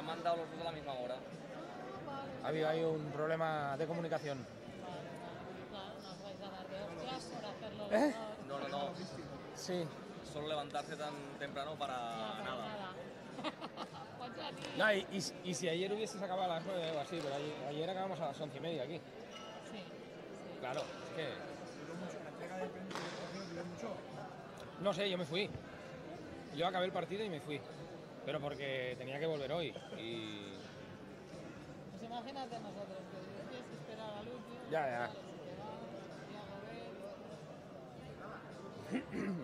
han mandado los dos a la misma hora. Ha habido ahí un problema de comunicación. Claro, no os vais a dar de hostias por hacerlo. No. Sí. Solo levantarse tan temprano para nada. Pues ya ni... No, y si ayer hubieses acabado a las 9 o así, pero ayer acabamos a las 11:30 aquí. Sí. Claro, es que... ¿La entrega de premios duró mucho? No sé, yo me fui. Yo acabé el partido y me fui. Pero porque tenía que volver hoy. Y... Pues imagínate nosotros, que tienes que esperar al último. Ya. Se te va,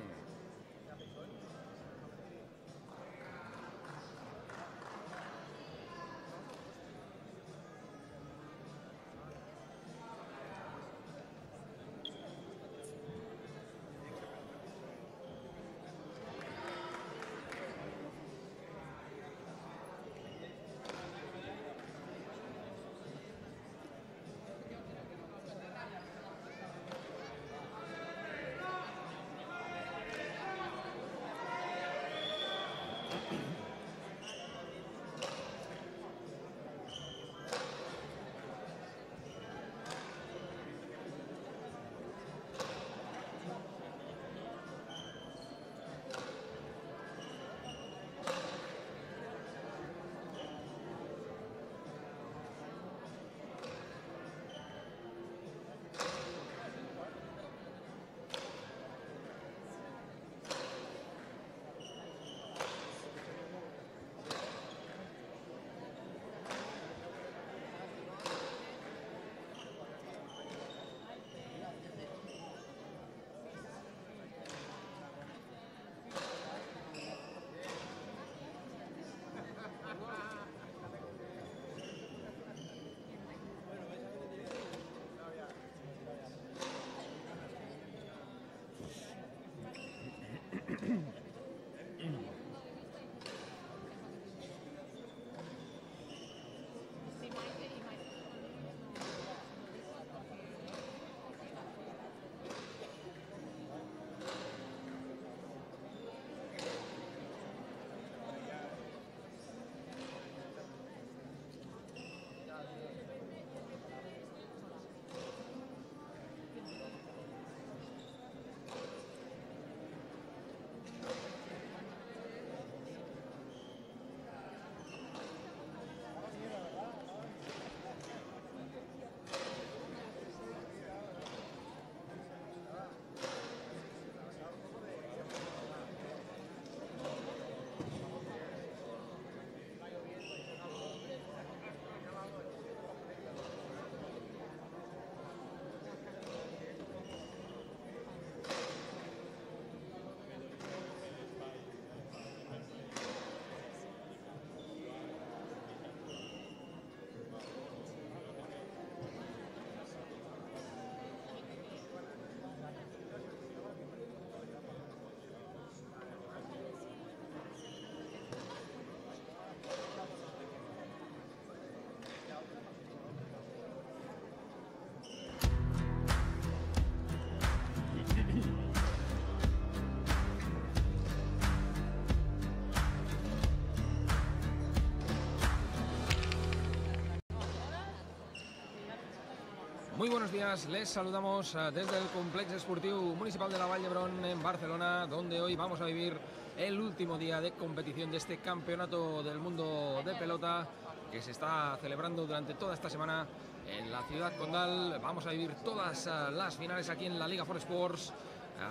Muy buenos días, les saludamos desde el Complex Esportiu Municipal de la Vall d'Hebron en Barcelona, donde hoy vamos a vivir el último día de competición de este campeonato del mundo de pelota que se está celebrando durante toda esta semana en la ciudad condal. Vamos a vivir todas las finales aquí en la Liga 4Sports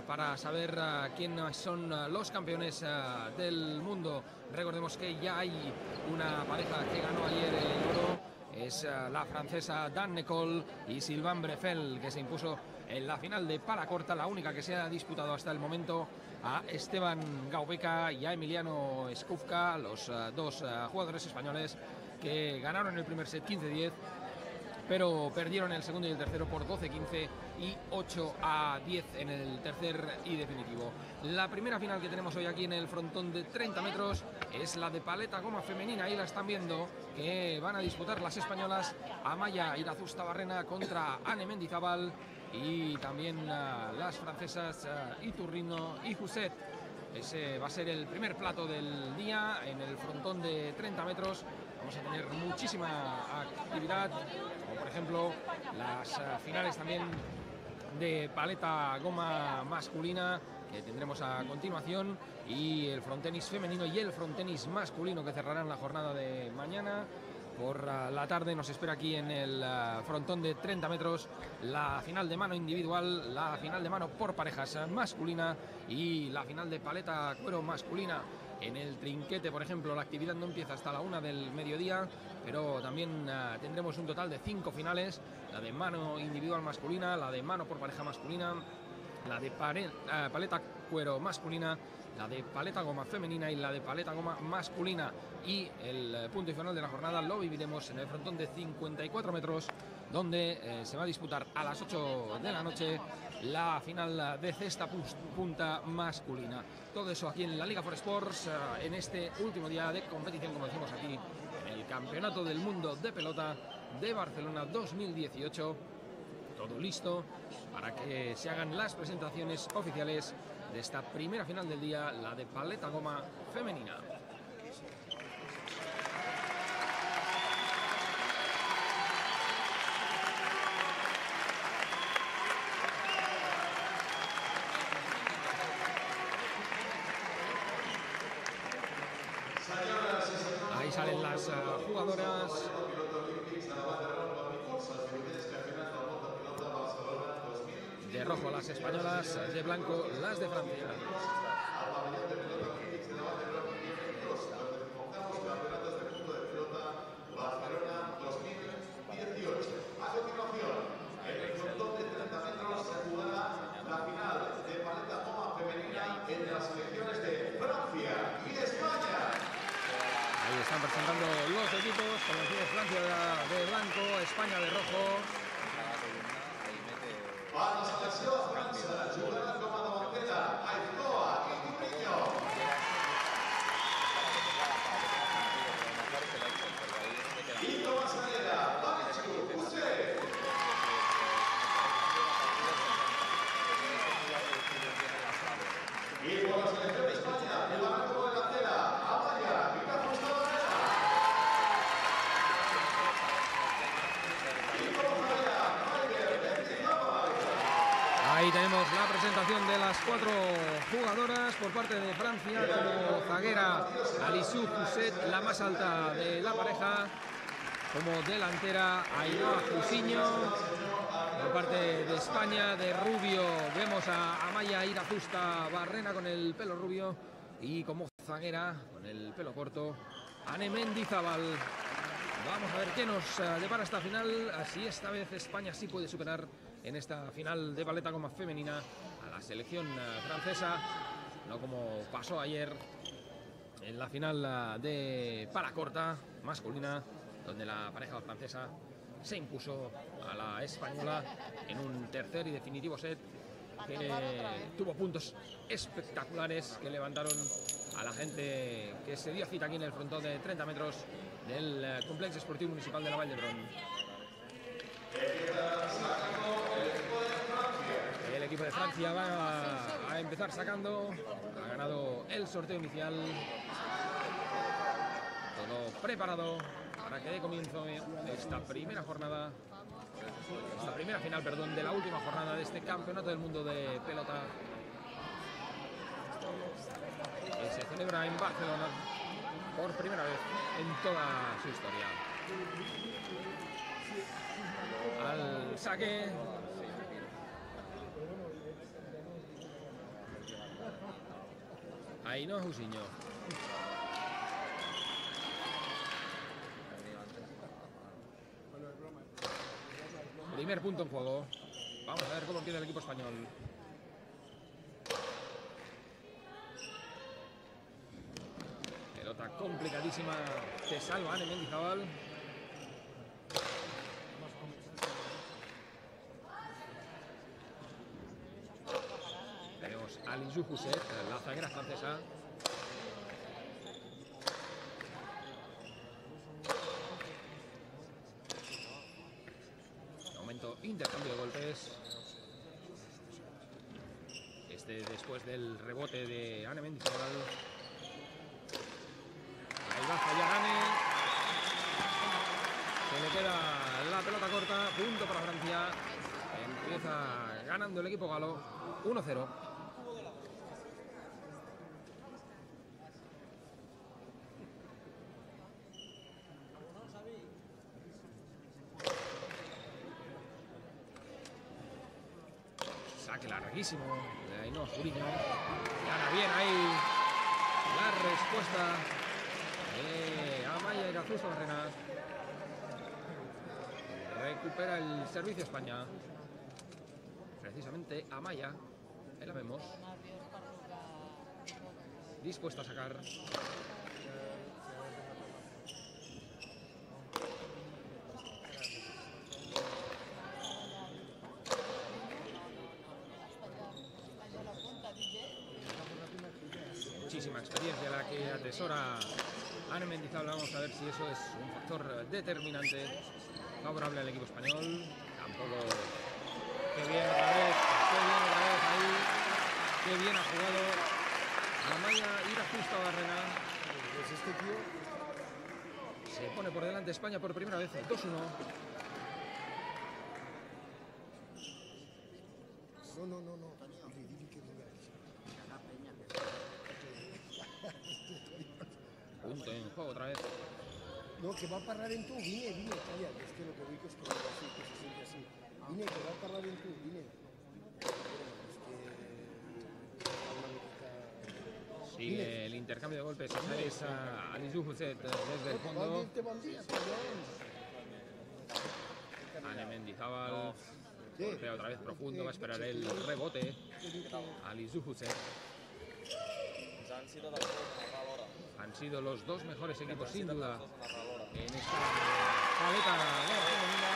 para saber quiénes son los campeones del mundo. Recordemos que ya hay una pareja que ganó ayer el oro. Es la francesa Dan Nicole y Sylvain Breffel, que se impuso en la final de pala corta, la única que se ha disputado hasta el momento, a Esteban Gaubeca y a Emiliano Skufka, los dos jugadores españoles que ganaron el primer set 15-10, pero perdieron el segundo y el tercero por 12-15 y 8-10 en el tercer y definitivo. La primera final que tenemos hoy aquí en el frontón de 30 metros es la de paleta goma femenina. Ahí la están viendo, que van a disputar las españolas Amaya Irazusta-Barrena contra Anne Mendizábal, y también las francesas Iturrino y Huset. Ese va a ser el primer plato del día en el frontón de 30 metros. vamos a tener muchísima actividad, como por ejemplo las finales también de paleta goma masculina que tendremos a continuación, y el frontenis femenino y el frontenis masculino que cerrarán la jornada de mañana. Por la tarde nos espera aquí en el frontón de 30 metros la final de mano individual, la final de mano por parejas masculina y la final de paleta cuero masculina. En el trinquete, por ejemplo, la actividad no empieza hasta la 1 del mediodía, pero también tendremos un total de 5 finales: la de mano individual masculina, la de mano por pareja masculina, la de paleta cuero masculina, la de paleta goma femenina y la de paleta goma masculina. Y el punto y final de la jornada lo viviremos en el frontón de 54 metros, donde se va a disputar a las 8 de la noche la final de cesta punta masculina. Todo eso aquí en la Liga for Sports, en este último día de competición, como decimos aquí, en el Campeonato del Mundo de Pelota de Barcelona 2018. Todo listo para que se hagan las presentaciones oficiales de esta primera final del día, la de paleta goma femenina. Ahí salen las jugadoras. De rojo las españolas, de blanco las de Francia. A continuación, en el frontón de 30 metros se jugará la final de paleta goma femenina entre las selecciones de Francia y España. Ahí están presentando los equipos, como decimos, Francia de blanco, España de rojo. A la selección francesa jugará com a davantera Aizkoa y Tupiño. Y como salida, Pachu José. Y por la selección de España jugará como delantera Amaya Vicafus Tabanera. Y como salida, Maider Mendizábal. Ahí tenemos la presentación de las 4 jugadoras por parte de Francia, como zaguera Alisou Pousset, la más alta de la pareja. Como delantera Ainhoa Fusiño. Por parte de España, de rubio, vemos a Amaya Irazusta Barrena con el pelo rubio. Y como zaguera, con el pelo corto, Ane Mendizábal. Vamos a ver qué nos depara esta final. Así esta vez España sí puede superar en esta final de paleta goma femenina a la selección francesa, no como pasó ayer en la final de pala corta masculina, donde la pareja francesa se impuso a la española en un tercer y definitivo set que tuvo puntos espectaculares que levantaron a la gente que se dio cita aquí en el frontón de 30 metros del Complex Esportivo Municipal de la Vall d'Hebron. El equipo de Francia va a empezar sacando. Ha ganado el sorteo inicial. Todo preparado para que dé comienzo esta primera jornada, esta primera final, perdón, de la última jornada de este Campeonato del Mundo de Pelota, que se celebra en Barcelona por primera vez en toda su historia. Al saque. Ainhoa Fusiño. Primer punto en juego. Vamos a ver cómo empieza el equipo español. Pelota complicadísima que salva Ane Mendizábal. Tenemos a Alisou Pousset, la zaguera francesa. Intercambio de golpes. Después del rebote de Ane Mendizábal. Ahí va a fallar Ane. queda la pelota corta, punto para Francia. Empieza ganando el equipo galo 1-0. Saque larguísimo de Ainhoa Juriño. Gana bien ahí la respuesta de Amaya Irazusta Barrena. Recupera el servicio España. Precisamente Amaya, ahí la vemos, dispuesta a sacar. Muchísima experiencia la que atesora Ane Mendizábal. Vamos a ver si eso es un factor determinante favorable al equipo español. Tampoco. Qué bien otra vez ahí. Qué bien ha jugado Amaya Irazusta Barrena. Pues este tío Se pone por delante España por primera vez, 2-1. no. Punto en juego otra vez. No, que va a parlar en tu, vine, calla, que es que lo que vi que es que así, que se siente así. Vine, que va a parlar en tu, vine. Sigue el intercambio de golpes. Es a Alizou Huset desde el fondo. Ane Mendizábal golpea otra vez profundo. Va a esperar el rebote. Alizou Huset. Han sido los dos mejores equipos, sin duda, en esta paleta femenina.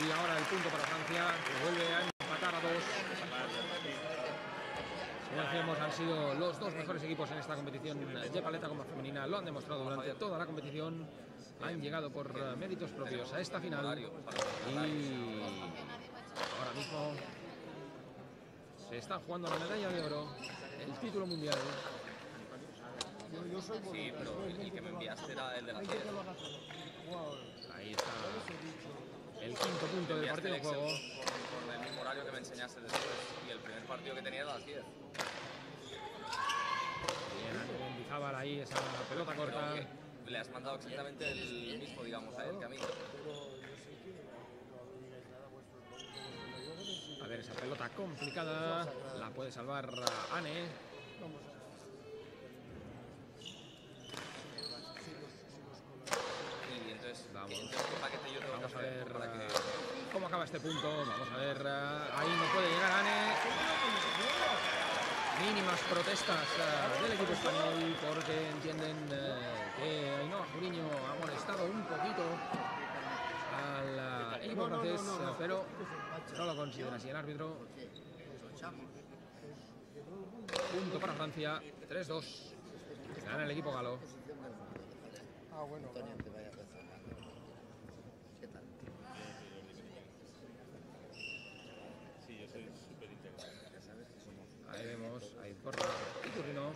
Y ahora el punto para Francia, que vuelve a empatar a 2. Como decíamos, han sido los dos mejores equipos en esta competición de paleta como femenina. Lo han demostrado durante toda la competición. Han llegado por méritos propios a esta final. Y ahora mismo se está jugando la medalla de oro, el título mundial. Sí, pero el que me enviaste era el de la 10. Ahí está el quinto punto del partido de juego. Con el mismo horario que me enseñaste después. Y el primer partido que tenía era a las 10. Bien, Ane Mendizábal ahí, esa pelota corta. Le has mandado exactamente el mismo, digamos, a él que a mí. A ver, esa pelota complicada. La puede salvar Ane. Vamos a ver cómo acaba este punto. Vamos a ver, ahí no puede llegar Ane. Mínimas protestas del equipo español porque entienden que Ainhoa Juriño ha molestado un poquito al equipo francés, pero no lo considera así el árbitro. Punto para Francia, 3-2. Gana el equipo galo. Bueno. Ahí vemos, ahí corta Iturrino.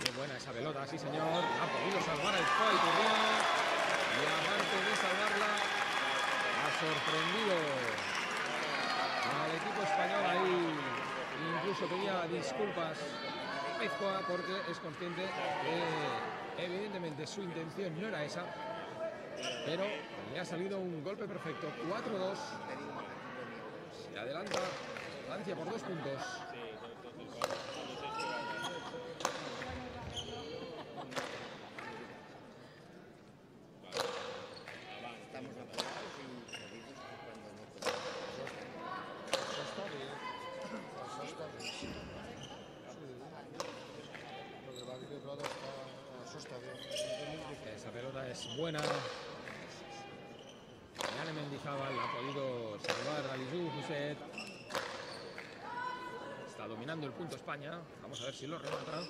Qué buena esa pelota, sí señor. Ha podido salvar el Foy Iturrino. Y aparte de salvarla, ha sorprendido al equipo español ahí. Incluso pedía disculpas Ezkoa porque es consciente que evidentemente su intención no era esa. Pero le ha salido un golpe perfecto. 4-2. Se adelanta Francia por 2 puntos. Esa pelota es buena. Ane Mendizábal ha podido salvar a Alizou Huset. Está Está dominando el punto España. Vamos a ver si lo remata.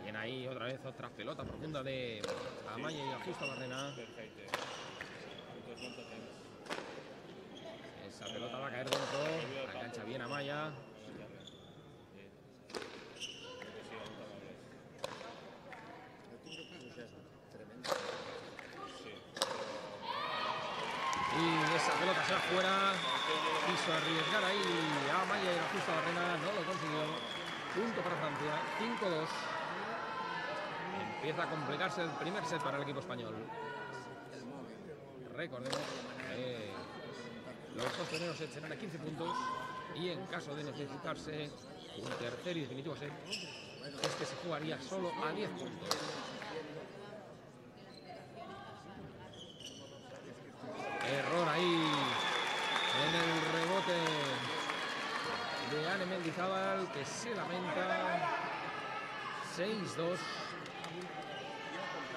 Bien ahí, otra vez, otra pelota profunda de Amaya y Ajusta Barrena. Esa pelota va a caer dentro. La cancha bien Amaya. Y esa pelota se va fuera. Quiso arriesgar ahí a Amaya y Ajusta Barrena. No lo consiguió. Punto para Francia. 5-2. Empieza a complicarse el primer set para el equipo español. Recordemos que los dos primeros sets serán a 15 puntos y en caso de necesitarse un tercer y definitivo set, este se jugaría solo a 10 puntos. Error ahí en el rebote de Ane Mendizábal, que se lamenta. 6-2.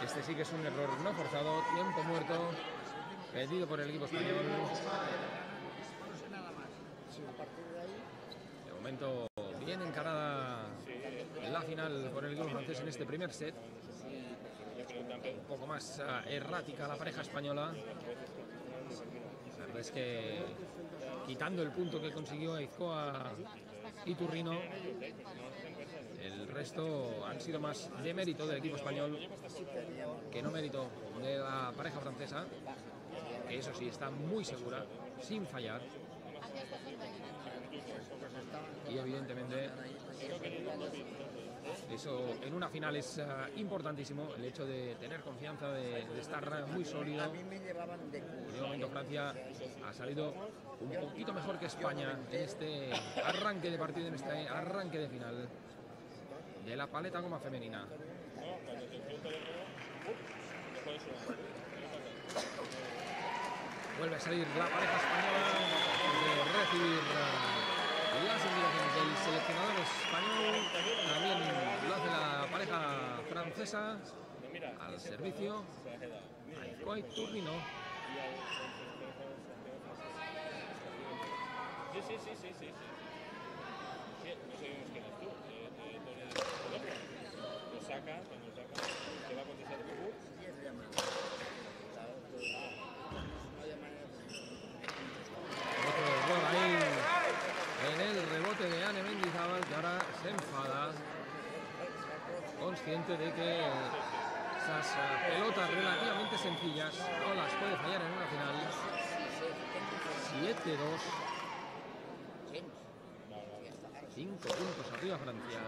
Este sí que es un error no forzado, tiempo muerto, pedido por el equipo español. De momento, bien encarada la final por el equipo francés en este primer set. Un poco más errática la pareja española. La verdad es que, quitando el punto que consiguió Aizkoa y Turrino, el resto han sido más de mérito del equipo español que no mérito de la pareja francesa, que eso sí, está muy segura, sin fallar. Y evidentemente eso en una final es importantísimo, el hecho de tener confianza, de estar muy sólido. Y de momento Francia ha salido un poquito mejor que España en este arranque de partido, en este arranque de final de la paleta goma femenina. Vuelve a salir la pareja española de recibir las indicaciones del seleccionador español. También lo hace la pareja francesa al servicio. Aizkoa y Turrino. Sí. No sabemos quién es tú. Lo saca, cuando lo saca, te va a contestar Otro error ahí en el rebote de Ane Mendizábal, que ahora se enfada, consciente de que esas pelotas relativamente sencillas no las puede fallar en una final. 7-2. 5 puntos arriba Francia.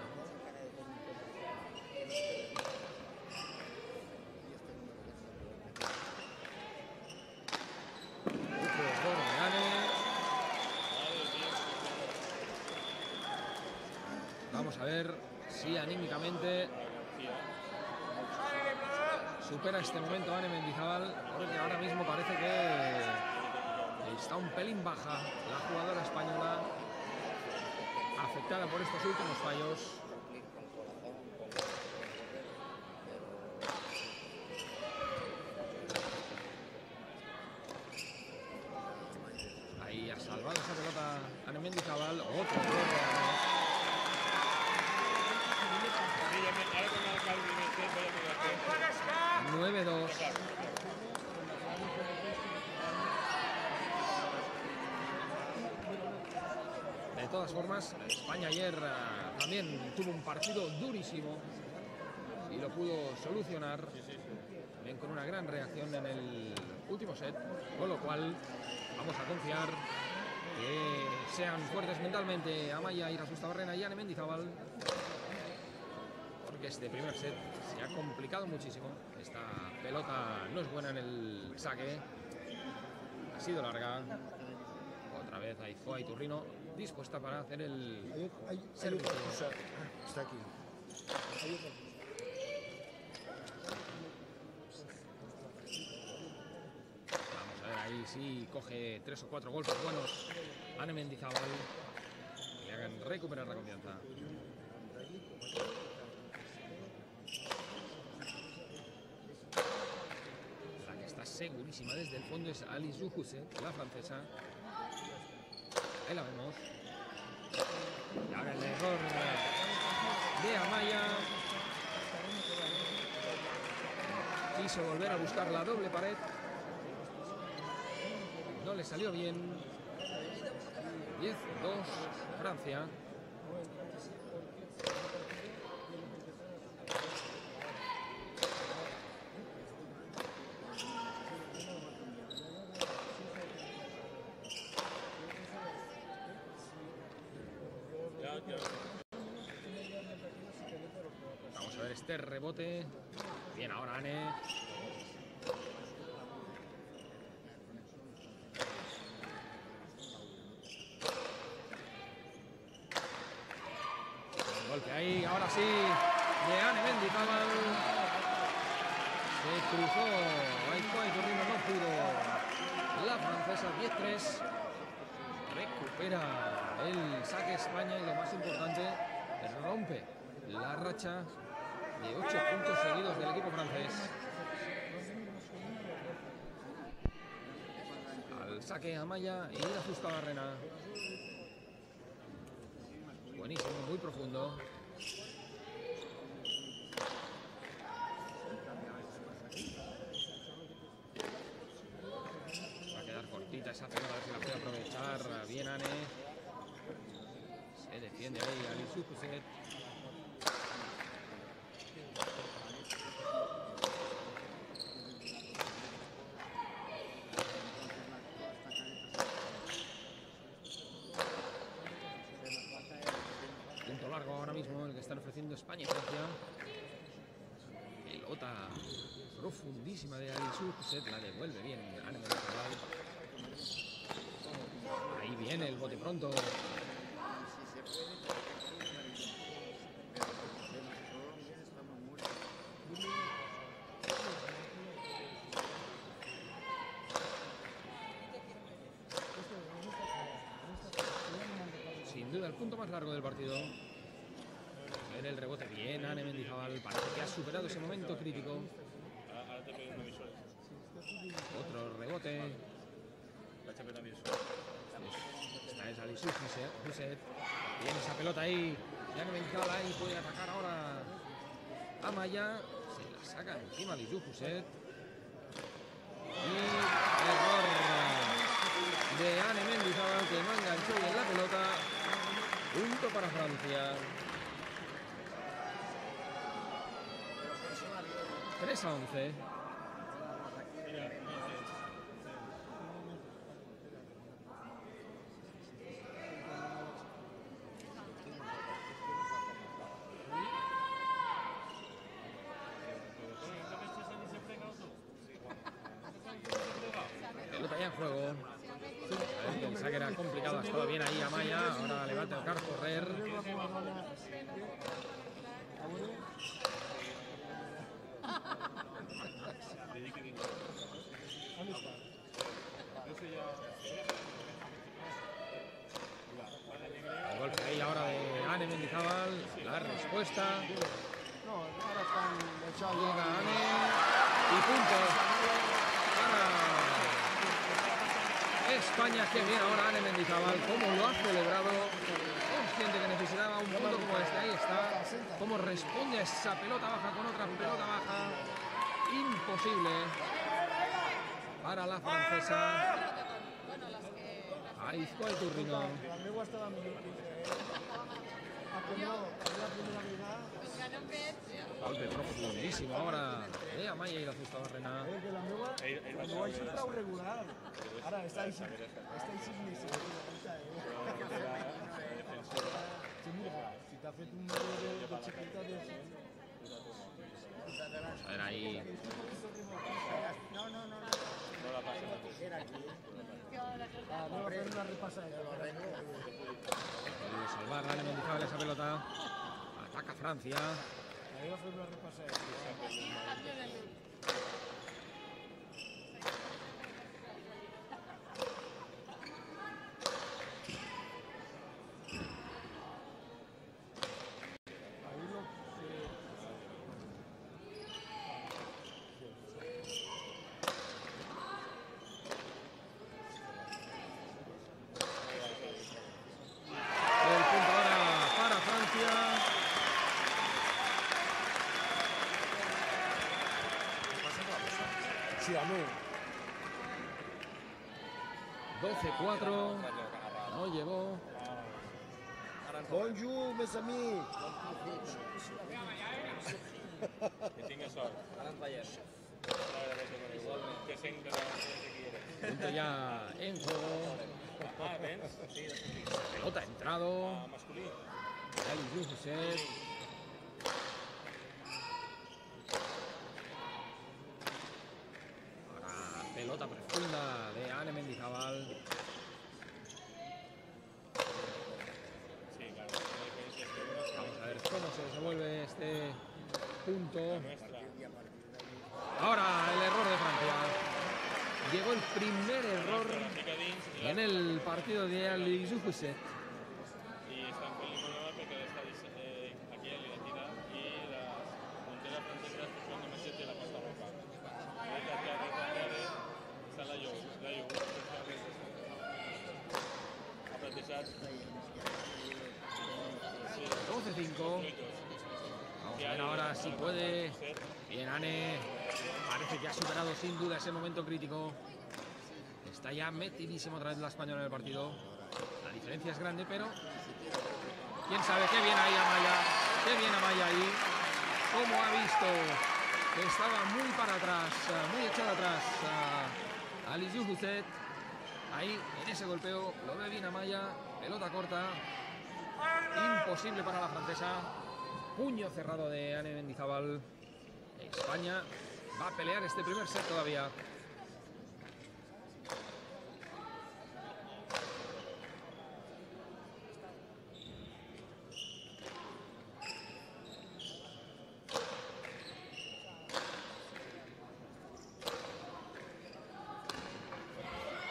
Otro error de Ane. Vamos a ver si anímicamente supera este momento Ane Mendizábal, porque ahora mismo parece que está un pelín baja la jugadora española, afectada por estos últimos fallos. Ahí ha salvado esa pelota Ane Mendizábal. Otro error de Ane. 9-2. De todas formas, España ayer también tuvo un partido durísimo y lo pudo solucionar también con una gran reacción en el último set, con lo cual vamos a confiar que sean fuertes mentalmente Amaya Irazusta Barrena y Ane Mendizábal, porque este primer set se ha complicado muchísimo. Esta pelota no es buena en el saque, ha sido larga. Otra vez Aizkoa y Turrino dispuesta para hacer el servicio. Está aquí. Vamos a ver ahí si coge 3 o 4 golpes buenos Ane Mendizábal, que le hagan recuperar la confianza. La que está segurísima desde el fondo es Alice Juhuse, la francesa. Ahí la vemos. Y ahora el error de Amaya. Quiso volver a buscar la doble pared. No le salió bien. 10-2 Francia. Vamos a ver este rebote. Bien ahora Ane. Golpe ahí, ahora sí, de Ane Mendizábal. Se cruzó, ahí fue Iturrino, no pudo. La francesa 10-3. Recupera el saque España y lo más importante, rompe la racha de 8 puntos seguidos del equipo francés. Al saque Amaya y la justa Barrena. Buenísimo, muy profundo. Va a quedar cortita esa pelota, a ver si la puede aprovechar. Bien Ane. Se defiende ahí Alizou Pousset. Punto largo ahora mismo el que están ofreciendo España y Francia. Pelota profundísima de Alizou Pousset, la devuelve bien Ane Mendizábal. Ahí viene el bote pronto. Sin duda el punto más largo del partido. En el rebote bien Ane Mendizábal, parece que ha superado ese momento crítico. Otro rebote. Esta es Alizou Pousset. Tiene esa pelota ahí. Ya Ane Mendizábal ahí puede atacar ahora Amaya. Se la saca encima Alizou Pousset. Y error de Ane Mendizábal, que no enganchó bien la pelota. Punto para Francia. 3-11. Pelota ya en juego. El saque era complicado, ha estado bien ahí Amaya. Ahora le va a tocar correr. El golpe ahí ahora de Ane Mendizábal. La respuesta. Llega Ane. Y punto para España. Qué bien ahora Ane Mendizábal. Cómo lo ha celebrado. Consciente que necesitaba un punto como este. Ahí está. Cómo responde a esa pelota baja con otra pelota baja. Imposible para la francesa. Ahí fue el Iturrino. Golpe profundísimo ahora de Amaya y la justa Barrena. Vamos a ver ahí. Salvar a Ane Mendizábal esa pelota. Ataca Francia. El punto ahora Sí, amén. 12-4. No llevó. Bonjour, mes amis. Que tingues sort. Que sempre se quiere. Punto ya en juego. Ah, vens? Sí, Pelota ha entrado. masculí. Ali Youssef. Ahora pelota profunda de Anne Mendizábal. Sí, claro. La diferencia es que uno Vamos a ver cómo se desenvuelve este punto. nuestra. Ahora el error de Francia. Llegó el primer error La fica dins i en el partido de Ali Youssef. i estan fent limonada perquè està aquí a l'identida i la frontera francesa es posant només té la Costa Roca. És la terra està la Jou. Ha plantejat 12-5. Vamos a ver ahora si puede. Bien, Anne. Parece que ha superado sin duda ese momento crítico. Está ya metidísimo otra vez la española en el partido. La diferencia es grande, pero quién sabe. Qué bien ahí Amaya. Qué bien Amaya ahí. Como ha visto que estaba muy para atrás, muy echada atrás a Ali Youssef. Ahí en ese golpeo lo ve bien Amaya. Pelota corta. Imposible para la francesa. Puño cerrado de Anne Mendizábal. España va a pelear este primer set todavía.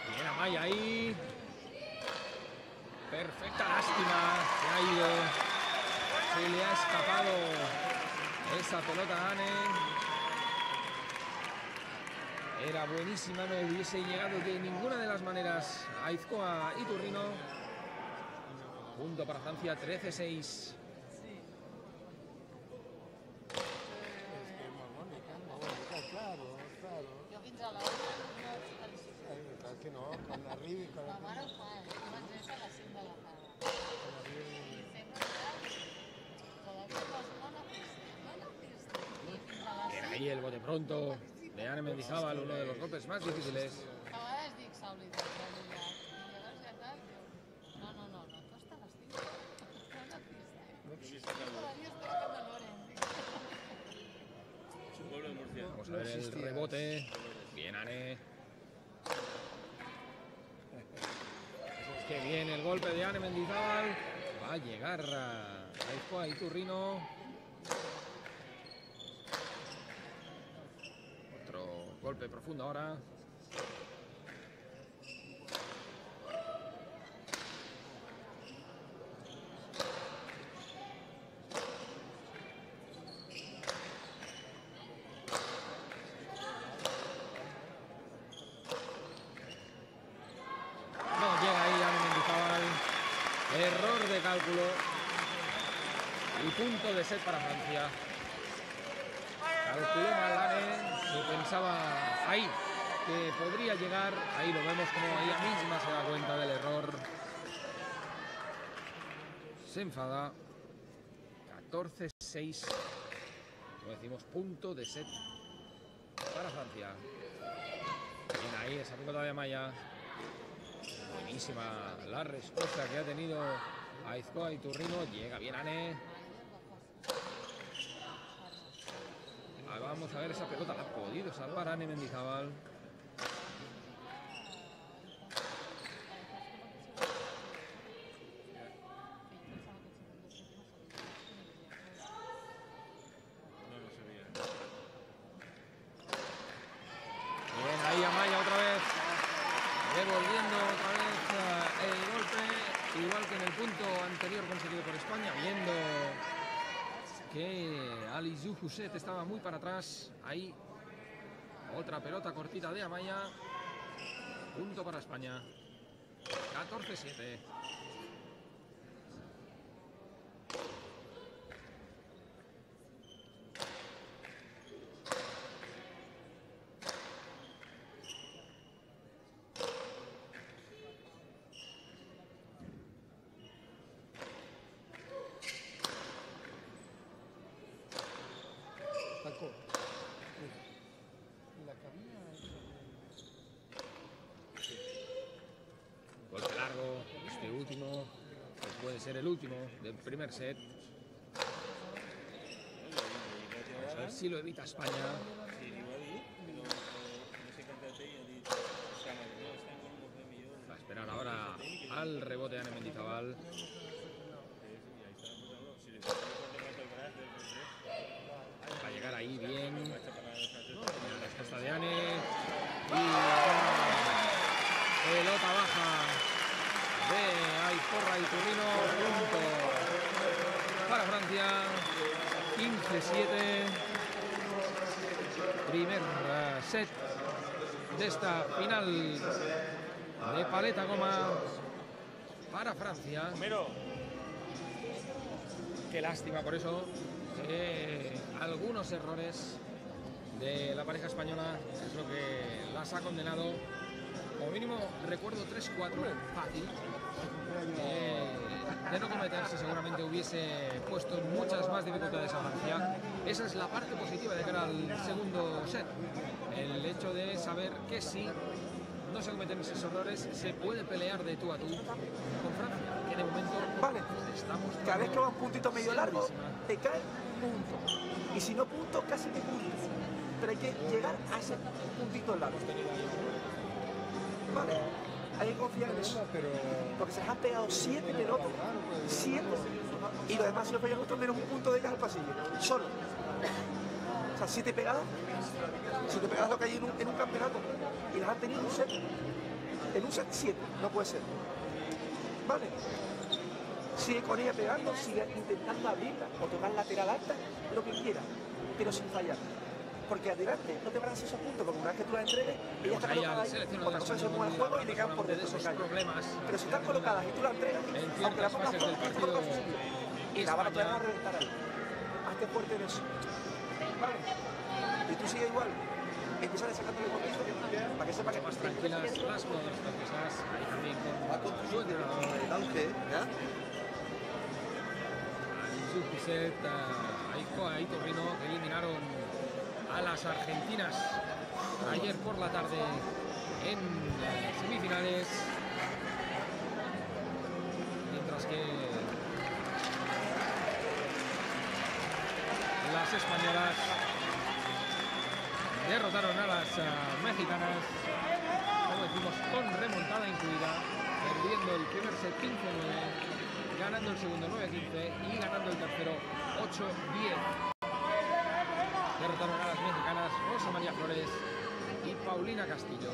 Bien Amaya ahí. Perfecta lástima. Se ha ido. Se le ha escapado esa pelota a Anne. Era buenísima, no hubiese llegado de ninguna de las maneras a Aizkoa Iturrino. Punto para Francia, 13-6. Claro, claro. Jo fins a l'hora no el Clar que no, quan arribi, quan La arribi, mare ho fa, jo vaig néixer a les 5 de la tarda. quan arribi. I sempre todavía no la pista. I fins a les Era ahí el bote pronto de Anne Mendizábal, uno de los golpes más difíciles. A vegades dic, s'ha oblidat de l'illa. I llavors ja tal, diu, no, tu estàs a les 5. No la pista. Todavía espero que me loren. És un pueblo de Murcia. Vamos a ver el rebote. Bien Anne. Qué bien el golpe de Anne Mendizábal. Va a llegar a Aizkoa Iturrino. Otro golpe profundo ahora. No llega ahí Anne Mendizábal. Error de cálculo. Y punto de set para Francia. Calculó mal Anne, que pensaba ahí que podría llegar. Ahí lo vemos como ella misma se da cuenta del error. Se enfada. 14-6. Como decimos, punto de set para Francia. Bien ahí esa pelota de Amaya. Buenísima la respuesta que ha tenido Aizkoa Iturrino. Llega bien Anne. Vamos a ver esa pelota. La ha podido salvar Anne Mendizábal. No se veía. Bien ahí Amaya otra vez. Devolviendo otra vez el golpe. Igual que en el punto anterior conseguido por España. Viendo que Ali Youssef estaba muy para atrás. Ahí otra pelota cortita de Amaya. Punto para España. 14-7. el último del primer set. Vamos a ver si lo evita España. Va a esperar ahora al rebote de Ane Mendizábal. Va a llegar ahí bien. La respuesta de Ane. Y pelota baja de Aiporra y Turrino. Punto para Francia. 15-7. Primer set de esta final de paleta goma para Francia. Qué lástima por eso. Algunos errores de la pareja española es lo que las ha condenado. Como mínimo recuerdo 3-4 fácil. De no cometerse seguramente hubiese puesto muchas más dificultades a Francia. Esa es la parte positiva de cara al segundo set. El hecho de saber que si no se cometen esos errores se puede pelear de tú a tú con Francia, que de momento Vale, estamos cada vez que va un puntito medio largo, te cae punto. Y si no punto, casi que punto. Pero hay que llegar a ese puntito largo. Vale, hay que confiar en eso. Porque se les han pegado 7 pelotas, 7, y los demás se lo pegan nosotros menos un punto de gas al pasillo, solo. O sea, 7 pegadas lo que hay en un campeonato, y las han tenido en un set 7, no puede ser. Vale, sigue con ella pegando, sigue intentando abrirla, o tocar lateral alta, lo que quiera, pero sin fallar. Porque adelante no te van a hacer esos puntos, porque una vez que tú las entregues, ella está colocada ahí, otra cosa es que se mueve el juego y le quedan por dentro, se cae. Pero si están colocadas y tú las entregas, aunque la pongas fuerte, es por posible. Y la van a poder reventar ahí. Hazte fuerte en eso. Vale. Y tú sigues igual. Empieza a sacarte el compromiso para que sepa que más tranquilas las jugadoras francesas. Ahí también con su entrenador. Subset, ahí Torrino, que eliminaron a las argentinas ayer por la tarde en semifinales, mientras que las españolas derrotaron a las mexicanas, como decimos, con remontada incluida, perdiendo el primer set 15-9, ganando el segundo 9-15 y ganando el tercero 8-10. Derrotaron a las mexicanas Rosa María Flores y Paulina Castillo.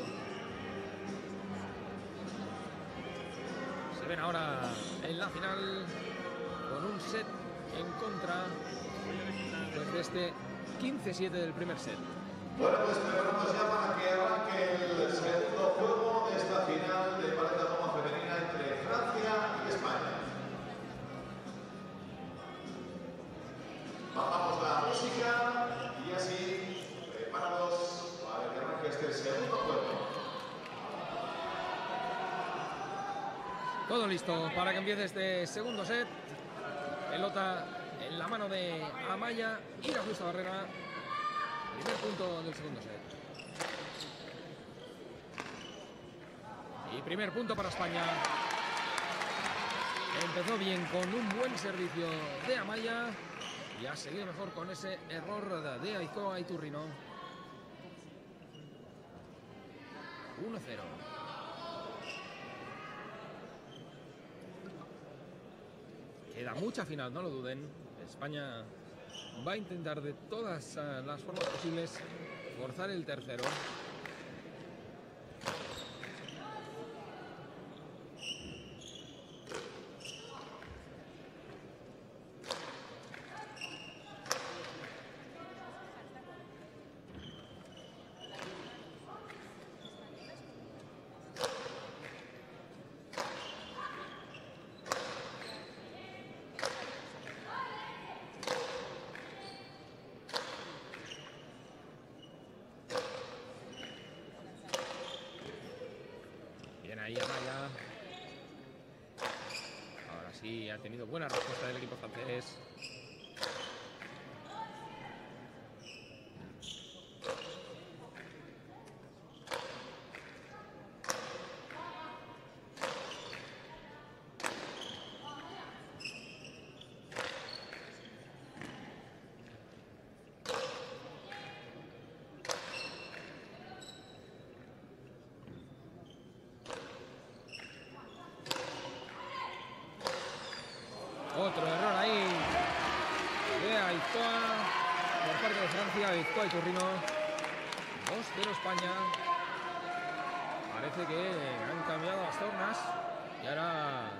Se ven ahora en la final con un set en contra de este 15-7 del primer set. Bueno, pues preparamos ya para que arranque el segundo juego de esta final de paleta goma femenina entre Francia y España. Bajamos la música y así preparados para que arranque este segundo juego. Todo listo para que empiece este segundo set. Pelota en la mano de Amaya y la justa barrera. Primer punto del segundo set. Y primer punto para España. Empezó bien con un buen servicio de Amaya y ha seguido mejor con ese error de Aizoa y Turrino. 1-0. Queda mucha final, no lo duden. España va a intentar de todas las formas posibles forzar el tercero. Ahí Amaya. Ahora sí ha tenido buena respuesta del equipo francés. Turrino. 2-0 España. Parece que han cambiado las tornas y ahora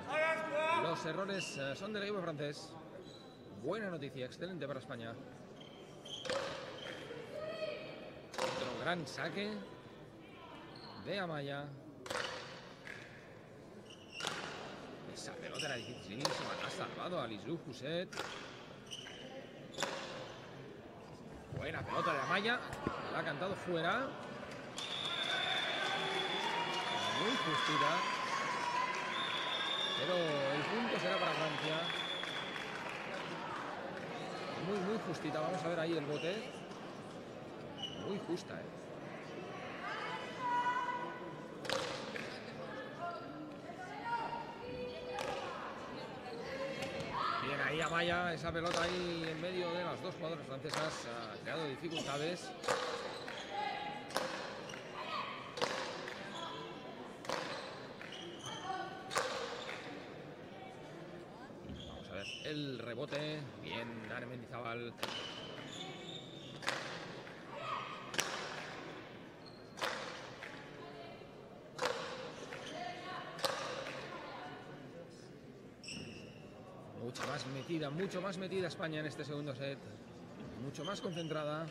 los errores son del equipo francés. Buena noticia, excelente para España. Otro gran saque de Amaya. Esa pelota era dificilísima, ha salvado a Alizou Huset. Buena pelota de Amaya, la ha cantado fuera. Muy justita, pero el punto será para Francia. Muy justita, vamos a ver ahí el bote. Muy justa, Bien ahí Amaya, esa pelota ahí en medio de las dos jugadoras francesas ha creado dificultades. Vamos a ver el rebote, bien Ane Mendizábal. Mucho más metida España en este segundo set. Mucho más concentrada.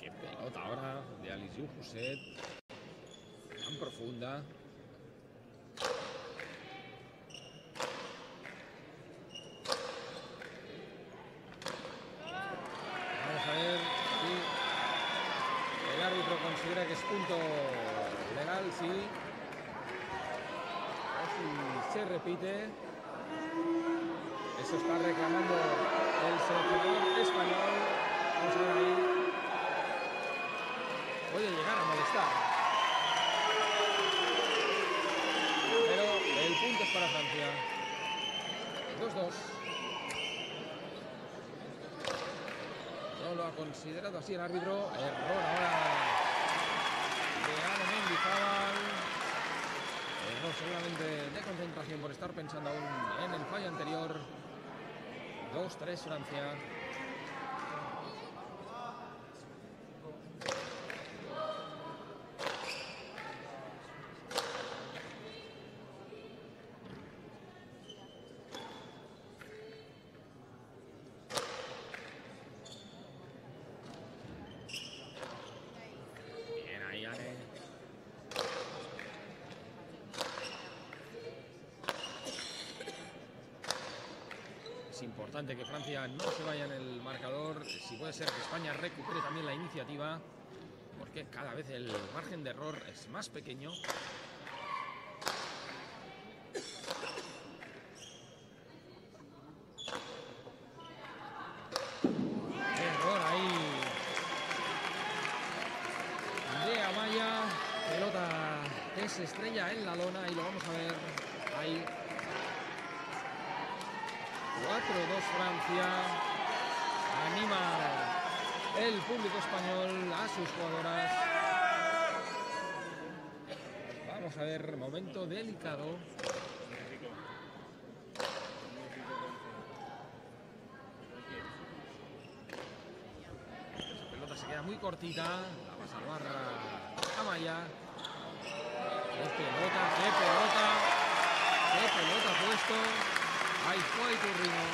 Qué pelota ahora de Alizou Huset. Tan profunda. Considera que es punto legal, sí. A ver si se repite. Eso está reclamando el seleccionador español. Vamos a ver ahí. Puede llegar a molestar. Pero el punto es para Francia. 2-2. No lo ha considerado así el árbitro. Error ahora de Ane Mendizábal. Error seguramente de concentración por estar pensando aún en el fallo anterior. 2-3 Francia. Importante que Francia no se vaya en el marcador, si puede ser que España recupere también la iniciativa, porque cada vez el margen de error es más pequeño. Error ahí de Amaya, pelota que se estrella en la lona y lo vamos a ver ahí. 4-2 Francia. Anima el público español a sus jugadoras. Vamos a ver, momento delicado. Esa pelota se queda muy cortita. La va a salvar Amaya. ¡Qué pelota ha puesto! Ahí fue Turrino.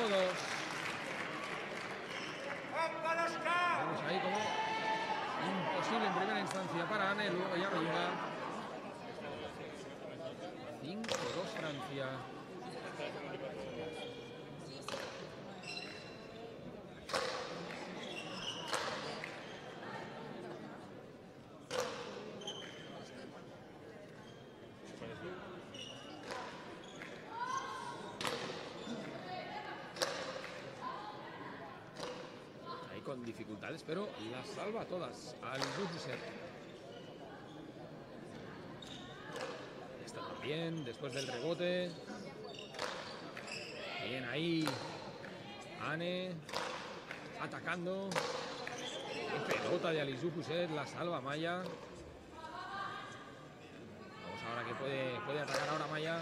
5-2. Vamos ahí como imposible en primera instancia para Ane, luego ya no llega. 5-2 Francia. Con dificultades, pero las salva todas al Huset. Está también después del rebote. Bien ahí Ane atacando. Qué pelota de Alizou Huset, la salva Amaya. Vemos ahora que puede atacar ahora Maya.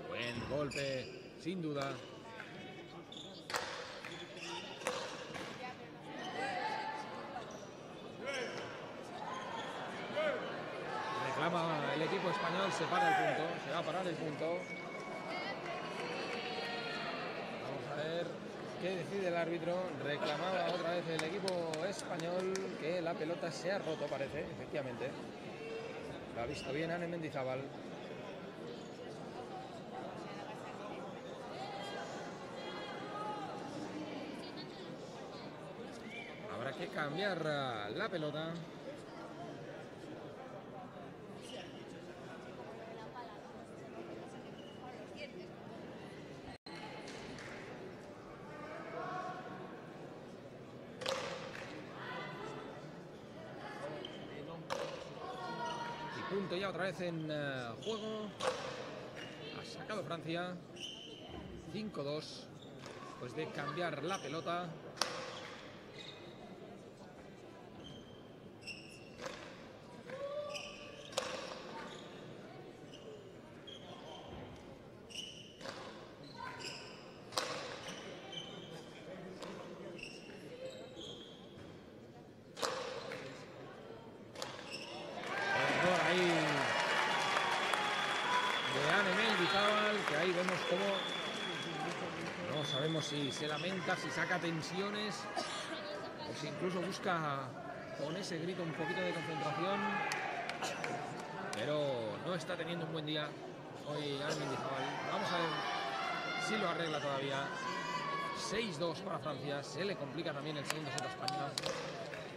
Buen golpe, sin duda. Reclama el equipo español, se para el punto, se va a parar el punto. Vamos a ver qué decide el árbitro. Reclamaba otra vez el equipo español que la pelota se ha roto, parece, efectivamente. Lo ha visto bien Ane Mendizábal. Habrá que cambiar la pelota. Punto ya otra vez en juego. Ha sacado Francia 5-2 después de cambiar la pelota. Que ahí vemos cómo no sabemos si se lamenta, si saca tensiones o si incluso busca con ese grito un poquito de concentración, pero no está teniendo un buen día hoy Ane Mendizábal. Vamos a ver si lo arregla todavía. 6-2 para Francia, se le complica también el segundo set a España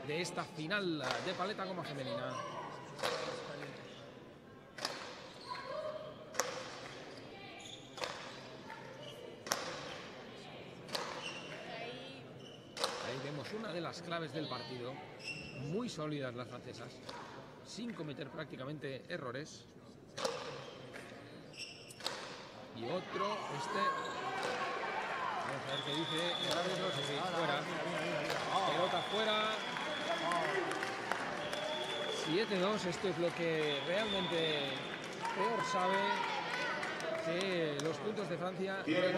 de esta final de paleta goma femenina. Una de las claves del partido, muy sólidas las francesas, sin cometer prácticamente errores. Y otro, vamos a ver qué dice el árbitro. Sí, fuera, pelota fuera. 7-2, esto es lo que realmente peor sabe, que los puntos de Francia vienen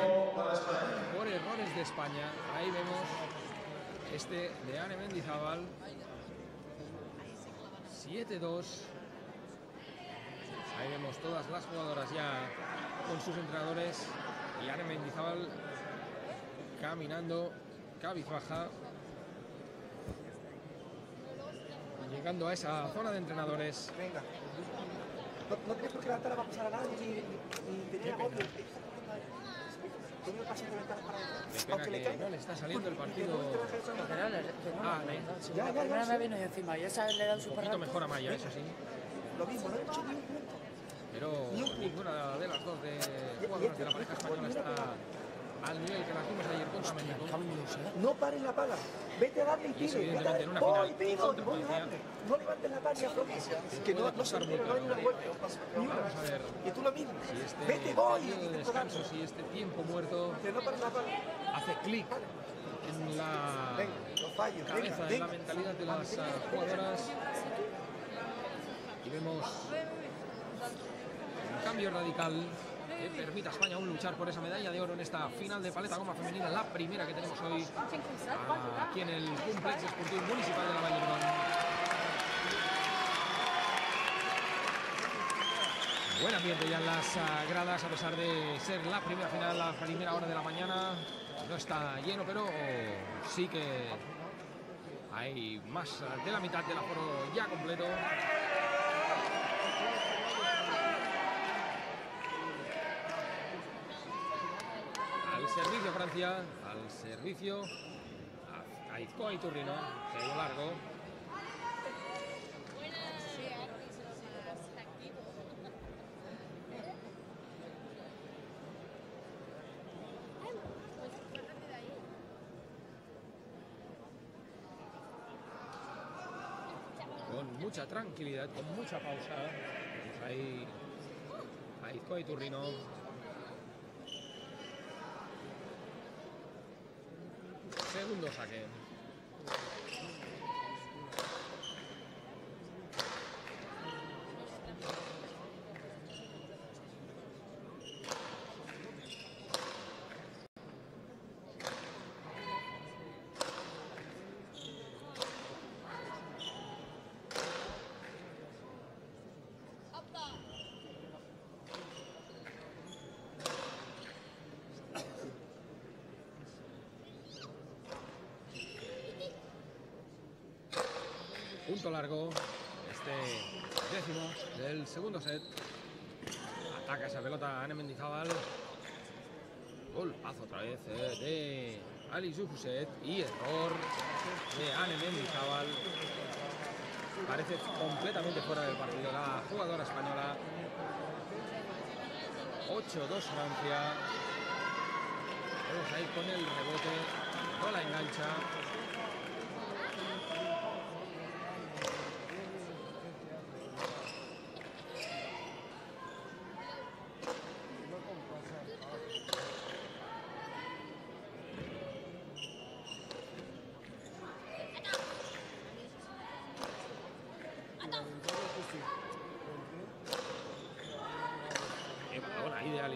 por errores de España. Ahí vemos de Ane Mendizábal. 7-2. Ahí vemos todas las jugadoras ya con sus entrenadores y Ane Mendizábal caminando cabizbaja, llegando a esa zona de entrenadores. Venga. No tienes por qué levantar, va a pasar a nadie ni tener agobio. Qué pena que no le está saliendo el partido. La primera me vino y encima, y esa le da un Un poquito mejor a Maya, eso sí. Lo mismo, no he hecho ni un punto. Pero ninguna de las dos jugadoras de la pareja española está al nivel que las vimos ayer contra México. No pares la pala, vete a darle y Y eso, tire. evidentemente, en una Voy, final pido, contra voy a Francia. darle. No levantes la pala ni aflojes. Que no se entera, no hay una vuelta. Ni una. Vamos a ver Y tú lo mismo. si este Vete, voy. periodo de descanso, si este tiempo muerto Que no pares la pala. hace clic en la Venga, no falles. cabeza, en la mentalidad de las jugadoras. Y vemos un cambio radical que permita a España aún luchar por esa medalla de oro en esta final de paleta goma femenina, la primera que tenemos hoy aquí en el Complex Esportiu Municipal de la Vall d'Hebron. Buen ambiente ya en las gradas, a pesar de ser la primera final, la primera hora de la mañana. No está lleno, pero sí que hay más de la mitad del aforo ya completo. Al servicio Francia, al servicio a Aizkoa Iturrino, que ha ido largo. Con mucha tranquilidad, con mucha pausa. Pues ahí Aizkoa Iturrino. Se segundo saque. Punto largo, este décimo del segundo set. Ataca esa pelota Ane Mendizábal. Golpazo otra vez de Ali Zufuset y error de Ane Mendizábal. Parece completamente fuera del partido la jugadora española. 8-2 Francia. Vamos a ir con el rebote. No la engancha.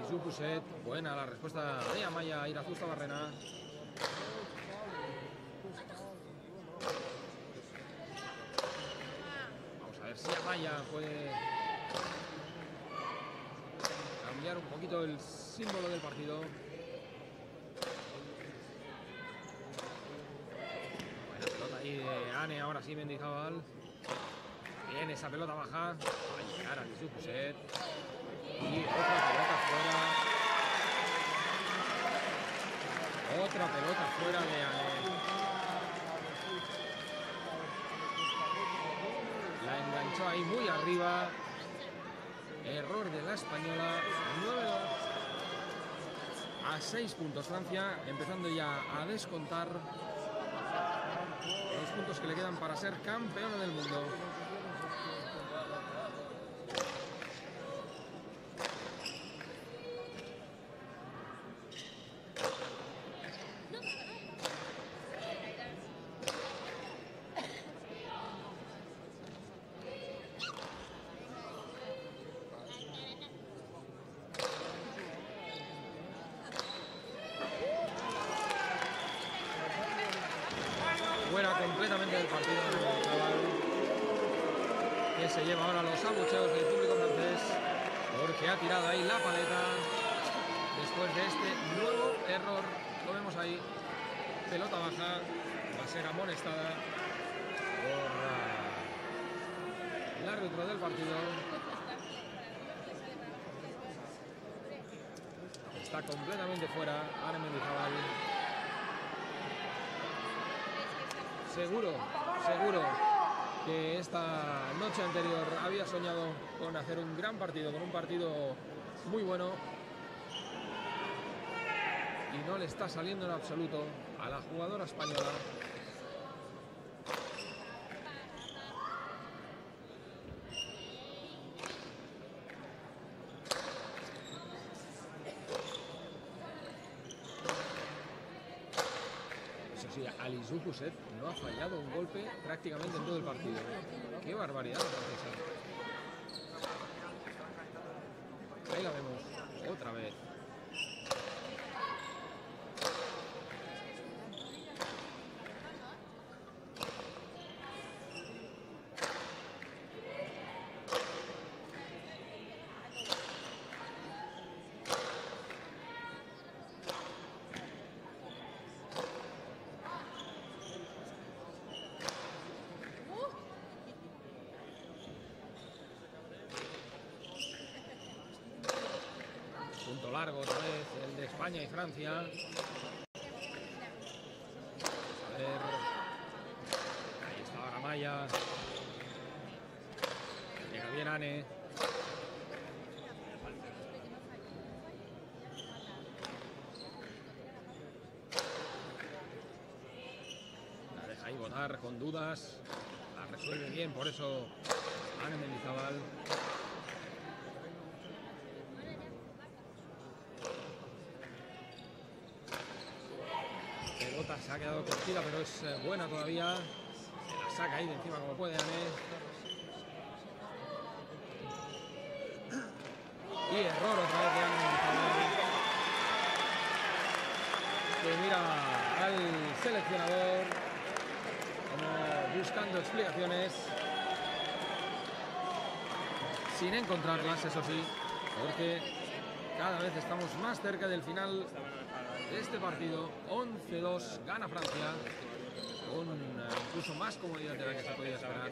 Zufuset, buena la respuesta de Amaya Irazusta Barrena. Vamos a ver si Amaya puede cambiar un poquito el símbolo del partido. Buena pelota ahí de Ane, ahora sí Mendizábal. Bien esa pelota baja. Va a llegar a Zufuset. Y otra pelota fuera. Otra pelota fuera de Ane. La enganchó ahí muy arriba. Error de la española. 9 a 6 puntos Francia, empezando ya a descontar los puntos que le quedan para ser campeona del mundo. Fuera completamente del partido del chaval, que se lleva ahora los abucheos del público francés porque ha tirado ahí la paleta después de este nuevo error. Lo vemos ahí, pelota baja, va a ser amonestada por el árbitro del partido. Está completamente fuera Ane Mendizábal. Seguro que esta noche anterior había soñado con hacer un gran partido, con un partido muy bueno, y no le está saliendo en absoluto a la jugadora española. Ali Zufuset no ha fallado un golpe prácticamente en todo el partido. ¡Qué barbaridad! Ahí la vemos otra vez. Punto largo otra vez, el de España y Francia. A ver. Ahí está ahora Maya. Llega bien Ane. La deja ahí botar con dudas. La resuelve bien, por eso Ane Mendizábal. pelota se ha quedado cortita, pero es buena todavía. Se la saca ahí de encima como puede Ane. Y error otra vez de Ane Mendizábal, que mira al seleccionador como buscando explicaciones, sin encontrarlas, eso sí, porque cada vez estamos más cerca del final de este partido. 11-2, gana Francia, con incluso más comodidad de la que se podía esperar.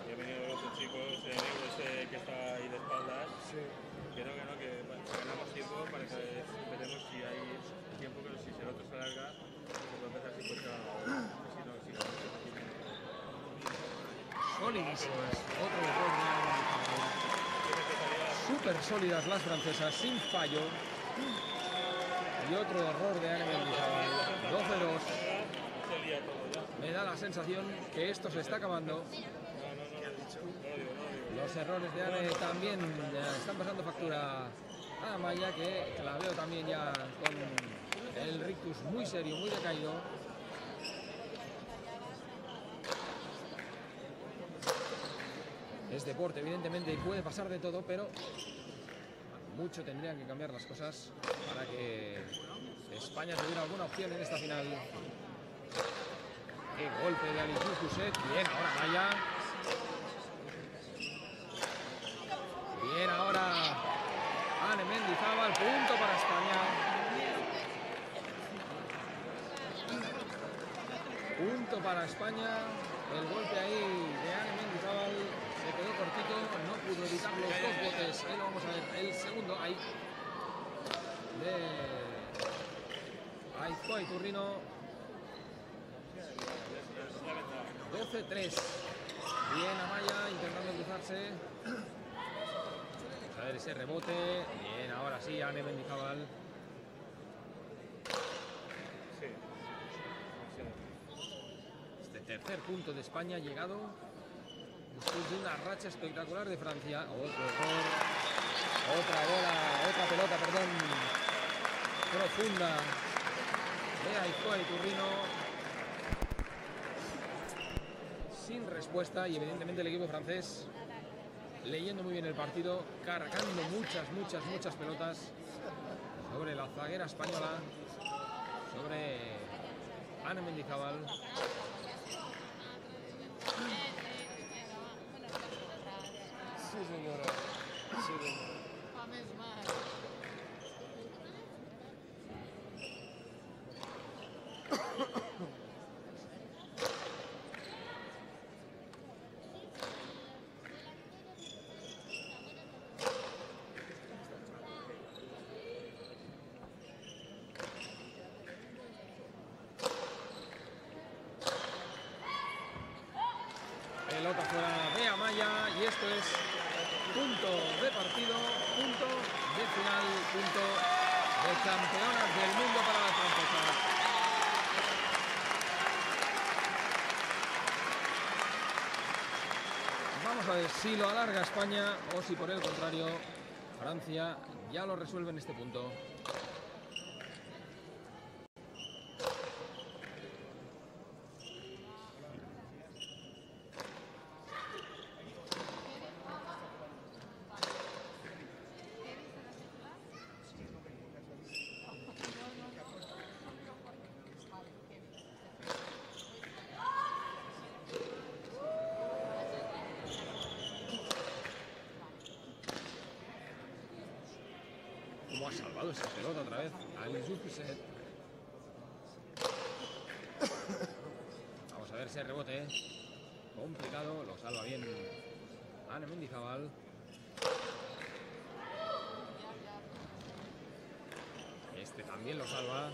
Y ha venido el otro chico, ese negro ese que está ahí de espaldas. Sí. Que ganamos tiempo para que veremos si hay tiempo, pero si el otro se alarga, se puede empezar si puede Solidísimas, otro error de Ane Mendizábal. Súper sólidas las francesas, sin fallo. Y otro error de Ane Mendizábal. 12-2. Me da la sensación que esto se está acabando. Los errores de Ane también están pasando factura a Amaya, que la veo también ya con el rictus muy serio, muy decaído. Es deporte, evidentemente, y puede pasar de todo, pero mucho tendrían que cambiar las cosas para que España tuviera alguna opción en esta final. Qué golpe de Alice Fuset. Bien, ahora Amaya. Bien, ahora Ane Mendizábal. Punto para España. Punto para España. El golpe ahí de Ane Mendizábal se quedó cortito, no pudo evitar los dos botes. Ahí lo vamos a ver, el segundo ahí de Aizkoa Iturrino. 12-3. Bien Amaya intentando cruzarse. Vamos a ver ese rebote. Bien, ahora sí Ane Mendizábal. Este tercer punto de España ha llegado después de una racha espectacular de Francia. Otro error. Otra pelota, perdón, profunda de Aizkoa Iturrino. Sin respuesta, y evidentemente el equipo francés leyendo muy bien el partido, cargando muchas pelotas sobre la zaguera española, sobre Ane Mendizábal. Sí, señora. Sí, señora. Fa més mal. Pelota fuera de Amaya, y esto es punto de partido, punto de final, punto de campeonas del mundo para las francesas. Vamos a ver si lo alarga España o si por el contrario Francia ya lo resuelve en este punto. Cómo ha salvado esa pelota otra vez Alice Fuset. Vamos a ver ese rebote complicado, lo salva bien Ane Mendizábal. Este también lo salva.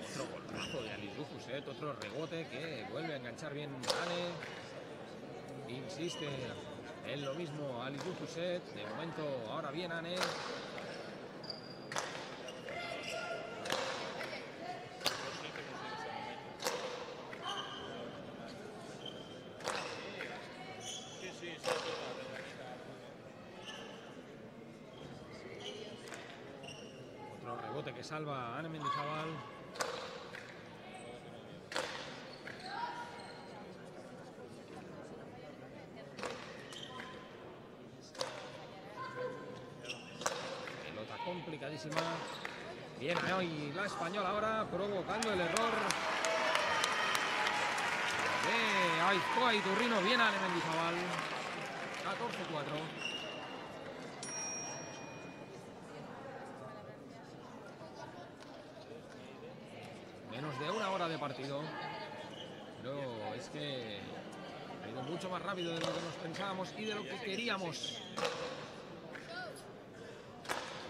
Otro golpazo de Alice Fuset, otro rebote que vuelve a enganchar bien Ane. Insiste en lo mismo Alice Fuset. De momento ahora bien Ane. Otro rebote que salva a Ane Mendizábal. Pelota complicadísima. Bien hoy la española ahora provocando el error de Aizkoa Iturrino. Bien Ane Mendizábal. 14-4. Menos de una hora de partido, pero es que ha ido mucho más rápido de lo que nos pensábamos y de lo que queríamos.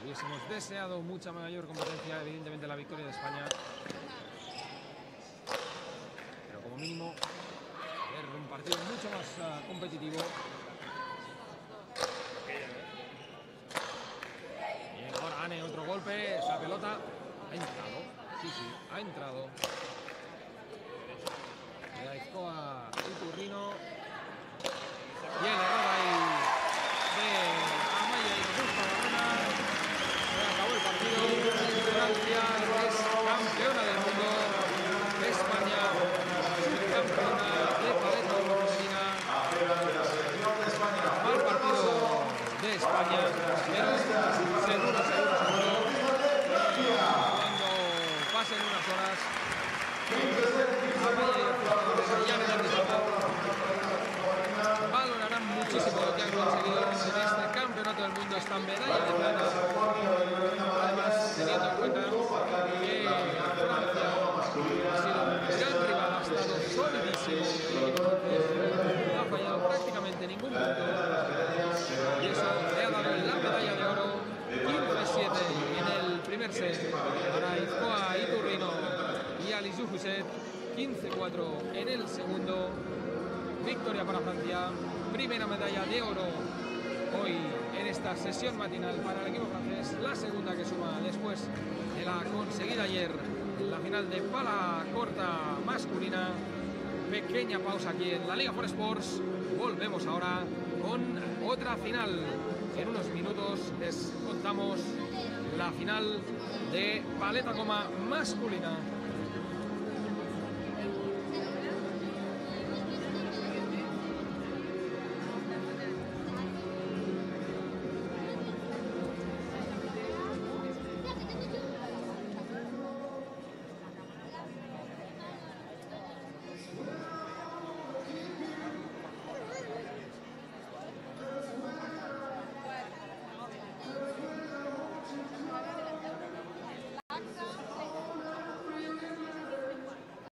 Hubiésemos deseado mucha mayor competencia, evidentemente la victoria de España, pero como mínimo ver un partido mucho más competitivo. Bien, ahora Ane, otro golpe, esa pelota ha entrado. Sí, ha entrado. Aizkoa Iturrino. Y el error ahí de Amaya y Justa Barrena. Se acabó el partido. Francia es campeona del mundo. España es campeona de paleta femenina. Mal partido de España, pero seguro. En unas horas valorarán muchísimo lo que han conseguido en este campeonato del mundo, esta medalla de plata, además teniendo en cuenta que Francia ha sido un gran rival, ha estado solidísimo y no ha fallado prácticamente ningún punto, y eso le ha dado la medalla de oro 15-7 en el primer set para Aizkoa Iturrino y Alizou Huset, 15-4 en el segundo. Victoria para Francia, primera medalla de oro hoy en esta sesión matinal para el equipo francés, la segunda que suma después de la conseguida ayer en la final de pala corta masculina. Pequeña pausa aquí en la Liga 4Sports, volvemos ahora con otra final. En unos minutos les contamos la final de paleta goma masculina.